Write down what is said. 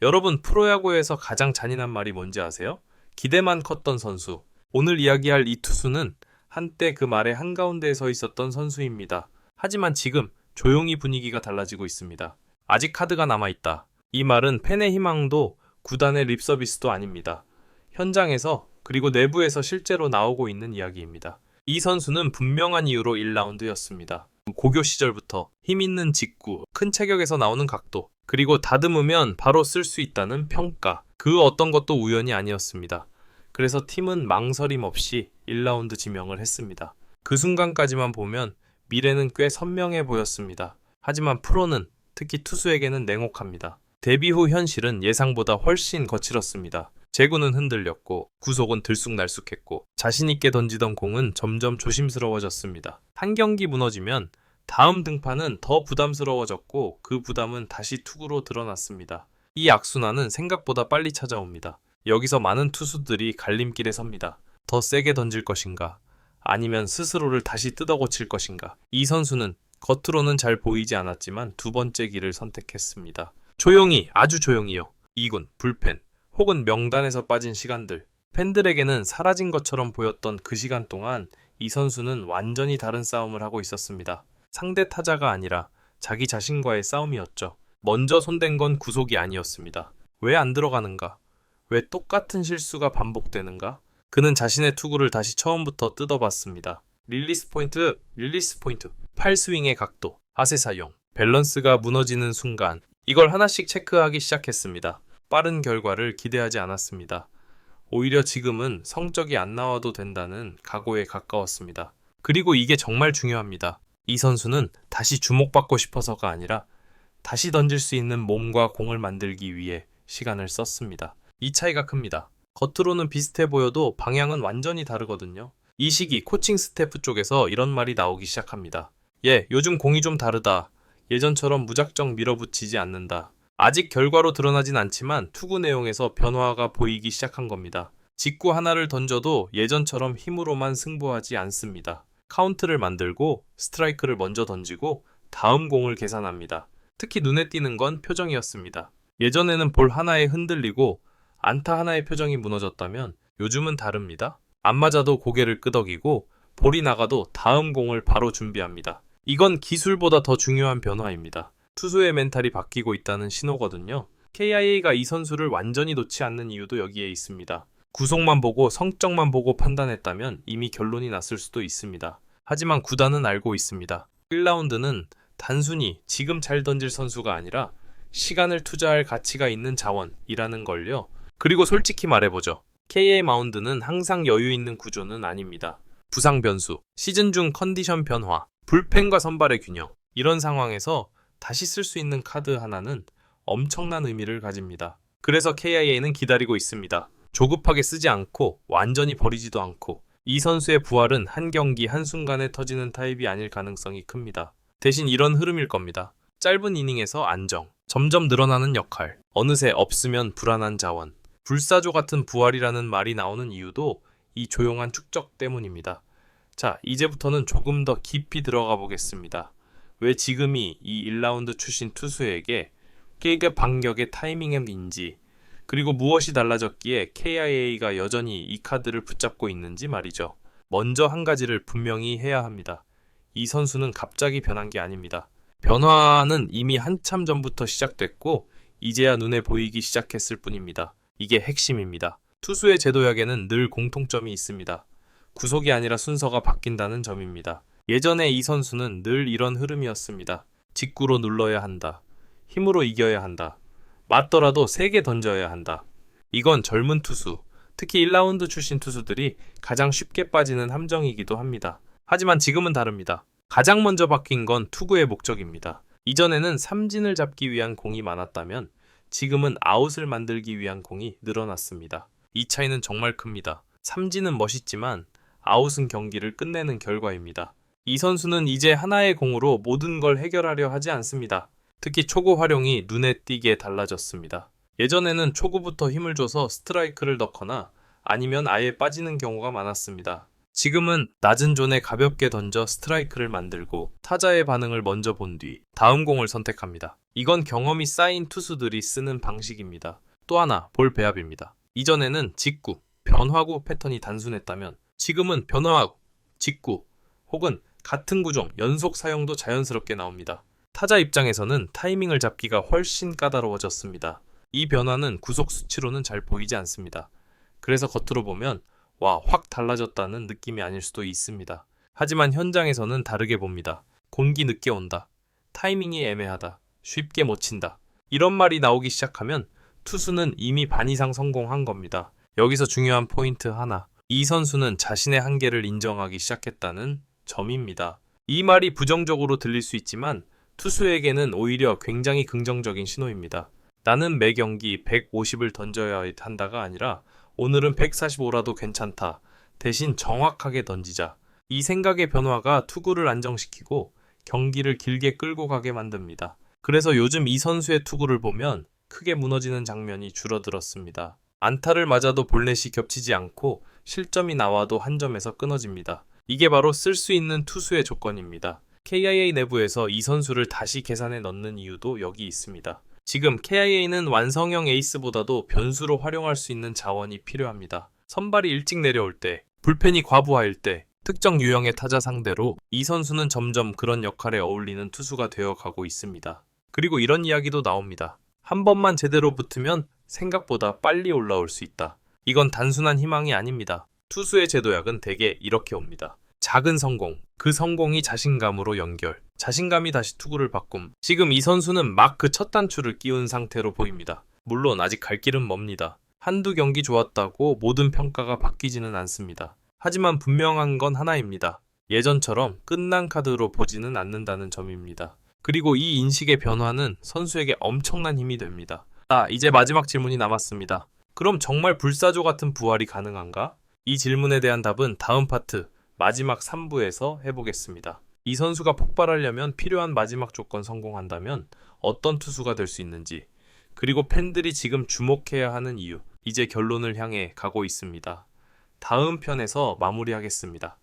여러분, 프로야구에서 가장 잔인한 말이 뭔지 아세요? 기대만 컸던 선수. 오늘 이야기할 이 투수는 한때 그 말의 한가운데에 서 있었던 선수입니다. 하지만 지금 조용히 분위기가 달라지고 있습니다. 아직 카드가 남아있다. 이 말은 팬의 희망도 구단의 립서비스도 아닙니다. 현장에서 그리고 내부에서 실제로 나오고 있는 이야기입니다. 이 선수는 분명한 이유로 1라운드였습니다. 고교 시절부터 힘있는 직구, 큰 체격에서 나오는 각도, 그리고 다듬으면 바로 쓸 수 있다는 평가. 그 어떤 것도 우연이 아니었습니다. 그래서 팀은 망설임 없이 1라운드 지명을 했습니다. 그 순간까지만 보면 미래는 꽤 선명해 보였습니다. 하지만 프로는, 특히 투수에게는 냉혹합니다. 데뷔 후 현실은 예상보다 훨씬 거칠었습니다. 제구는 흔들렸고 구속은 들쑥날쑥했고 자신있게 던지던 공은 점점 조심스러워졌습니다. 한 경기 무너지면 다음 등판은 더 부담스러워졌고 그 부담은 다시 투구로 드러났습니다. 이 악순환은 생각보다 빨리 찾아옵니다. 여기서 많은 투수들이 갈림길에 섭니다. 더 세게 던질 것인가? 아니면 스스로를 다시 뜯어고칠 것인가? 이 선수는 겉으로는 잘 보이지 않았지만 두 번째 길을 선택했습니다. 조용히, 아주 조용히요. 2군, 불펜, 혹은 명단에서 빠진 시간들. 팬들에게는 사라진 것처럼 보였던 그 시간 동안 이 선수는 완전히 다른 싸움을 하고 있었습니다. 상대 타자가 아니라 자기 자신과의 싸움이었죠. 먼저 손댄 건 구속이 아니었습니다. 왜 안 들어가는가? 왜 똑같은 실수가 반복되는가? 그는 자신의 투구를 다시 처음부터 뜯어봤습니다. 릴리스 포인트, 팔스윙의 각도, 하세 사용, 밸런스가 무너지는 순간, 이걸 하나씩 체크하기 시작했습니다. 빠른 결과를 기대하지 않았습니다. 오히려 지금은 성적이 안 나와도 된다는 각오에 가까웠습니다. 그리고 이게 정말 중요합니다. 이 선수는 다시 주목받고 싶어서가 아니라 다시 던질 수 있는 몸과 공을 만들기 위해 시간을 썼습니다. 이 차이가 큽니다. 겉으로는 비슷해 보여도 방향은 완전히 다르거든요. 이 시기 코칭 스태프 쪽에서 이런 말이 나오기 시작합니다. 요즘 공이 좀 다르다. 예전처럼 무작정 밀어붙이지 않는다. 아직 결과로 드러나진 않지만 투구 내용에서 변화가 보이기 시작한 겁니다. 직구 하나를 던져도 예전처럼 힘으로만 승부하지 않습니다. 카운트를 만들고 스트라이크를 먼저 던지고 다음 공을 계산합니다. 특히 눈에 띄는 건 표정이었습니다. 예전에는 볼 하나에 흔들리고 안타 하나의 표정이 무너졌다면 요즘은 다릅니다. 안 맞아도 고개를 끄덕이고 볼이 나가도 다음 공을 바로 준비합니다. 이건 기술보다 더 중요한 변화입니다. 투수의 멘탈이 바뀌고 있다는 신호거든요. KIA가 이 선수를 완전히 놓지 않는 이유도 여기에 있습니다. 구속만 보고 성적만 보고 판단했다면 이미 결론이 났을 수도 있습니다. 하지만 구단은 알고 있습니다. 1라운드는 단순히 지금 잘 던질 선수가 아니라 시간을 투자할 가치가 있는 자원이라는 걸요. 그리고 솔직히 말해보죠. KA 마운드는 항상 여유 있는 구조는 아닙니다. 부상 변수, 시즌 중 컨디션 변화, 불펜과 선발의 균형. 이런 상황에서 다시 쓸 수 있는 카드 하나는 엄청난 의미를 가집니다. 그래서 KIA는 기다리고 있습니다. 조급하게 쓰지 않고 완전히 버리지도 않고 이 선수의 부활은 한 경기 한순간에 터지는 타입이 아닐 가능성이 큽니다. 대신 이런 흐름일 겁니다. 짧은 이닝에서 안정, 점점 늘어나는 역할, 어느새 없으면 불안한 자원, 불사조 같은 부활이라는 말이 나오는 이유도 이 조용한 축적 때문입니다. 자, 이제부터는 조금 더 깊이 들어가 보겠습니다. 왜 지금이 이 1라운드 출신 투수에게 깨게 반격의 타이밍인지, 그리고 무엇이 달라졌기에 KIA가 여전히 이 카드를 붙잡고 있는지 말이죠. 먼저 한 가지를 분명히 해야 합니다. 이 선수는 갑자기 변한 게 아닙니다. 변화는 이미 한참 전부터 시작됐고 이제야 눈에 보이기 시작했을 뿐입니다. 이게 핵심입니다. 투수의 제도약에는 늘 공통점이 있습니다. 구속이 아니라 순서가 바뀐다는 점입니다. 예전에 이 선수는 늘 이런 흐름이었습니다. 직구로 눌러야 한다. 힘으로 이겨야 한다. 맞더라도 세게 던져야 한다. 이건 젊은 투수, 특히 1라운드 출신 투수들이 가장 쉽게 빠지는 함정이기도 합니다. 하지만 지금은 다릅니다. 가장 먼저 바뀐 건 투구의 목적입니다. 이전에는 삼진을 잡기 위한 공이 많았다면 지금은 아웃을 만들기 위한 공이 늘어났습니다. 이 차이는 정말 큽니다. 삼진은 멋있지만 아웃은 경기를 끝내는 결과입니다. 이 선수는 이제 하나의 공으로 모든 걸 해결하려 하지 않습니다. 특히 초구 활용이 눈에 띄게 달라졌습니다. 예전에는 초구부터 힘을 줘서 스트라이크를 넣거나 아니면 아예 빠지는 경우가 많았습니다. 지금은 낮은 존에 가볍게 던져 스트라이크를 만들고 타자의 반응을 먼저 본 뒤 다음 공을 선택합니다. 이건 경험이 쌓인 투수들이 쓰는 방식입니다. 또 하나, 볼 배합입니다. 이전에는 직구, 변화구 패턴이 단순했다면 지금은 변화구, 직구 혹은 같은 구종, 연속 사용도 자연스럽게 나옵니다. 타자 입장에서는 타이밍을 잡기가 훨씬 까다로워졌습니다. 이 변화는 구속 수치로는 잘 보이지 않습니다. 그래서 겉으로 보면 와, 확 달라졌다는 느낌이 아닐 수도 있습니다. 하지만 현장에서는 다르게 봅니다. 공기 늦게 온다. 타이밍이 애매하다. 쉽게 못 친다. 이런 말이 나오기 시작하면 투수는 이미 반 이상 성공한 겁니다. 여기서 중요한 포인트 하나. 이 선수는 자신의 한계를 인정하기 시작했다는 점입니다. 이 말이 부정적으로 들릴 수 있지만 투수에게는 오히려 굉장히 긍정적인 신호입니다. 나는 매 경기 150을 던져야 한다가 아니라 오늘은 145라도 괜찮다. 대신 정확하게 던지자. 이 생각의 변화가 투구를 안정시키고 경기를 길게 끌고 가게 만듭니다. 그래서 요즘 이 선수의 투구를 보면 크게 무너지는 장면이 줄어들었습니다. 안타를 맞아도 볼넷이 겹치지 않고 실점이 나와도 한 점에서 끊어집니다. 이게 바로 쓸 수 있는 투수의 조건입니다. KIA 내부에서 이 선수를 다시 계산에 넣는 이유도 여기 있습니다. 지금 KIA는 완성형 에이스보다도 변수로 활용할 수 있는 자원이 필요합니다. 선발이 일찍 내려올 때, 불펜이 과부하일 때, 특정 유형의 타자 상대로 이 선수는 점점 그런 역할에 어울리는 투수가 되어가고 있습니다. 그리고 이런 이야기도 나옵니다. 한 번만 제대로 붙으면 생각보다 빨리 올라올 수 있다. 이건 단순한 희망이 아닙니다. 투수의 제도약은 대개 이렇게 옵니다. 작은 성공, 그 성공이 자신감으로 연결, 자신감이 다시 투구를 바꿈. 지금 이 선수는 막 그 첫 단추를 끼운 상태로 보입니다. 물론 아직 갈 길은 멉니다. 한두 경기 좋았다고 모든 평가가 바뀌지는 않습니다. 하지만 분명한 건 하나입니다. 예전처럼 끝난 카드로 보지는 않는다는 점입니다. 그리고 이 인식의 변화는 선수에게 엄청난 힘이 됩니다. 이제 마지막 질문이 남았습니다. 그럼 정말 불사조 같은 부활이 가능한가? 이 질문에 대한 답은 다음 파트, 마지막 3부에서 해보겠습니다. 이 선수가 폭발하려면 필요한 마지막 조건 성공한다면 어떤 투수가 될 수 있는지, 그리고 팬들이 지금 주목해야 하는 이유, 이제 결론을 향해 가고 있습니다. 다음 편에서 마무리하겠습니다.